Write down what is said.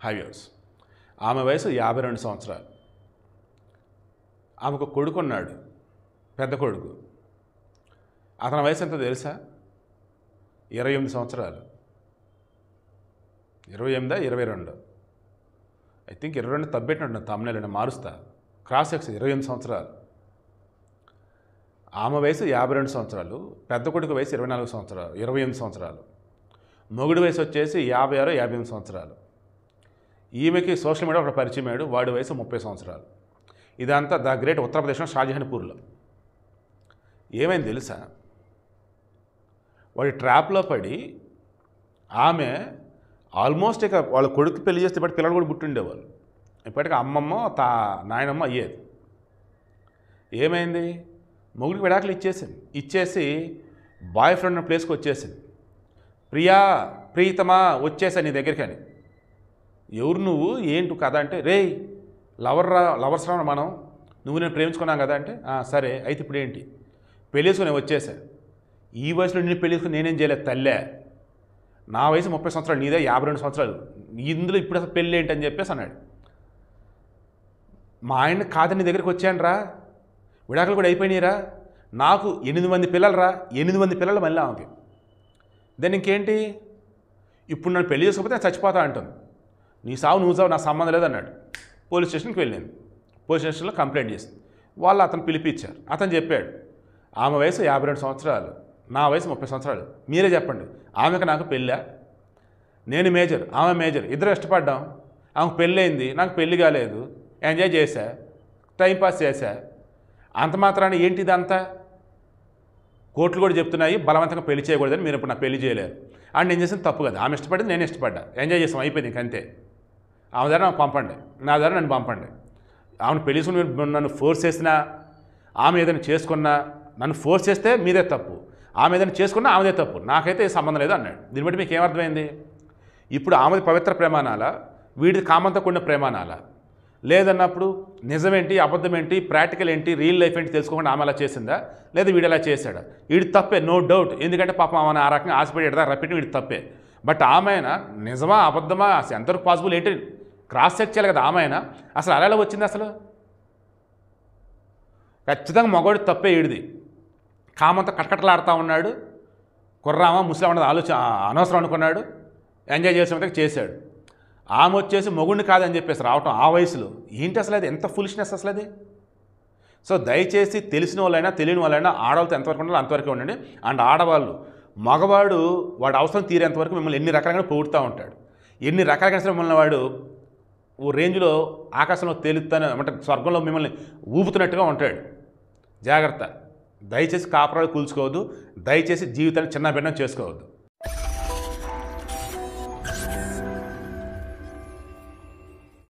హైవ్యూర్స్. ఆమె వయసు 52 సంవత్సరాలు. ఆమెకు కొడుకున్నాడు, పెద్ద కొడుకు. అతని వయసు ఎంతో తెలుసా? 28 సంవత్సరాలు. 28 22, ఐ థింక్ 22 తబ్బెట్టినట్టు తమ్ముళ్ళు నేను మారుస్తా. క్రాస్ సెక్స్ 28 సంవత్సరాలు. ఆమె వయసు 52 సంవత్సరాలు, పెద్ద కొడుకు వయసు 24 సంవత్సరాలు, 28 సంవత్సరాలు. మొగుడు వయసు వచ్చేసి 56 58 సంవత్సరాలు. ఈమెకి సోషల్ మీడియా ఒకటి పరిచయం అయ్యాడు, వాడి వయసు 30 సంవత్సరాలు. ఇదంతా ద గ్రేట్ ఉత్తరప్రదేశ్లో షాజహాన్పూర్లో. ఏమైంది తెలుసా? వాడి ట్రాప్లో పడి ఆమె ఆల్మోస్ట్ ఇక వాళ్ళ కొడుకు పెళ్లి చేస్తే ఇప్పటి పిల్లలు కూడా పుట్టిండేవాళ్ళు. ఇప్పటికీ అమ్మమ్మ నాయనమ్మ అయ్యేది. ఏమైంది? మొగుడికి విడాకులు ఇచ్చేసి బాయ్ ఫ్రెండ్ ఉన్న ప్లేస్కి వచ్చేసింది. ప్రియతమా వచ్చేసా నీ దగ్గరికి అని. ఎవరు నువ్వు, ఏంటి కథ అంటే, రేయ్ లవర్స్ రా మనం, నువ్వు నేను ప్రేమించుకున్నాం కదా అంటే, సరే అయితే ఇప్పుడు ఏంటి, పెళ్లి చేసుకుని నేను వచ్చేసా. ఈ వయసులో నిన్ను పెళ్లి చేసుకుని నేనేం చేయలేదు తల్లే, నా వయసు 30 సంవత్సరాలు, నీదే 52 సంవత్సరాలు, ఇందులో ఇప్పుడు అసలు పెళ్ళి ఏంటి అని చెప్పేసి అన్నాడు. మా ఆయన కాదని నీ దగ్గరికి వచ్చాను రా, విడాకులు కూడా అయిపోయినాయిరా, నాకు 8 మంది పిల్లలు రా, 8 మంది పిల్లలు మళ్ళీ ఆమెకి. దాన్ని ఇంకేంటి, ఇప్పుడు నన్ను పెళ్లి చేసుకోకపోతే నేను చచ్చిపోతా అంటుంది. నీ సావు నువ్వు సావు, నా సంబంధం లేదన్నాడు. పోలీస్ స్టేషన్కి వెళ్ళింది. పోలీస్ స్టేషన్లో కంప్లైంట్ చేసింది. వాళ్ళు అతను పిలిపించారు. అతను చెప్పాడు, ఆమె వయసు 52 సంవత్సరాలు, నా వయసు 30 సంవత్సరాలు, మీరే చెప్పండి, ఆమెకు నాకు పెళ్ళా? నేను మేజర్, ఆమె మేజర్, ఇద్దరు ఇష్టపడ్డాం, ఆమెకు పెళ్ళయింది, నాకు పెళ్ళి కాలేదు, ఎంజాయ్ చేశా, టైంపాస్ చేశా, అంత మాత్రాన్ని ఏంటి ఇదంతా? కోర్టులు కూడా చెప్తున్నాయి బలవంతంగా పెళ్లి చేయకూడదని, మీరు ఇప్పుడు నా పెళ్లి చేయలేరు అని. నేను చేసిన తప్పు కదా, ఆమె ఇష్టపడింది, నేను ఇష్టపడ్డా, ఎంజాయ్ చేసాం, అయిపోయింది ఇంకంతే. ఆమె దగ్గర నాకు పంపండి, నా దగ్గర నన్ను పంపండి. ఆమెను పెళ్లి చేసుకుని నన్ను ఫోర్స్ చేసినా, ఆమె ఏదైనా చేసుకున్నా, నన్ను ఫోర్స్ చేస్తే మీదే తప్పు, ఆమె ఏదైనా చేసుకున్నా ఆమెదే తప్పు, నాకైతే ఏ సంబంధం లేదు అన్నాడు. దీన్ని బట్టి మీకు ఏమర్థమైంది? ఇప్పుడు ఆమెది పవిత్ర ప్రమాణాలా, వీడిది కామంతో కూడిన ప్రమాణాలా? లేదన్నప్పుడు నిజమేంటి, అబద్ధం ఏంటి, ప్రాక్టికల్ ఏంటి, రియల్ లైఫ్ ఏంటి తెలుసుకోకుండా ఆమె అలా చేసిందా, లేదా వీడు అలా చేశాడా? వీడి తప్పే, నో డౌట్. ఎందుకంటే పాపం ఆమె ఆ రకంగా ఆశపడి ఎడదా రప్పిటి వీడి తప్పే. బట్ ఆమె నిజమా అబద్ధమా, అసలు ఎంతవరకు పాసిబుల్ ఏంటి క్రాస్ చెక్ చేయాలి కదా. ఆమె అసలు అలా ఎలా వచ్చింది? అసలు ఖచ్చితంగా మగవాడి తప్పే వీడిది. కామంతో కటకటలాడుతూ ఉన్నాడు, కుర్రామ ముసలి ఉన్నది అనవసరం అనుకున్నాడు, ఎంజాయ్ చేసే చేశాడు. ఆమె వచ్చేసి మొగుడిని కాదని చెప్పేసి రావటం ఆ వయసులో ఏంటి అసలు? అది ఎంత ఫులిష్నెస్ అసలు అది. సో దయచేసి తెలిసిన వాళ్ళైనా తెలియని వాళ్ళైనా ఆడవాళ్ళతో ఎంతవరకు ఉండాలో అంతవరకు ఉండండి. అండ్ ఆడవాళ్ళు, మగవాడు వాడు అవసరం తీరేంతవరకు మిమ్మల్ని ఎన్ని రకాలుగా పొగుడుతూ ఉంటాడు, ఎన్ని రకాలుగా సరే మిమ్మల్ని వాడు ఓ రేంజ్లో ఆకాశంలో తేలుతాను అంటే స్వర్గంలో మిమ్మల్ని ఊపుతున్నట్టుగా ఉంటాడు. జాగ్రత్త. దయచేసి కాపురాలు కూల్చుకోవద్దు, దయచేసి జీవితాన్ని చిన్న భిన్నం చేసుకోవద్దు.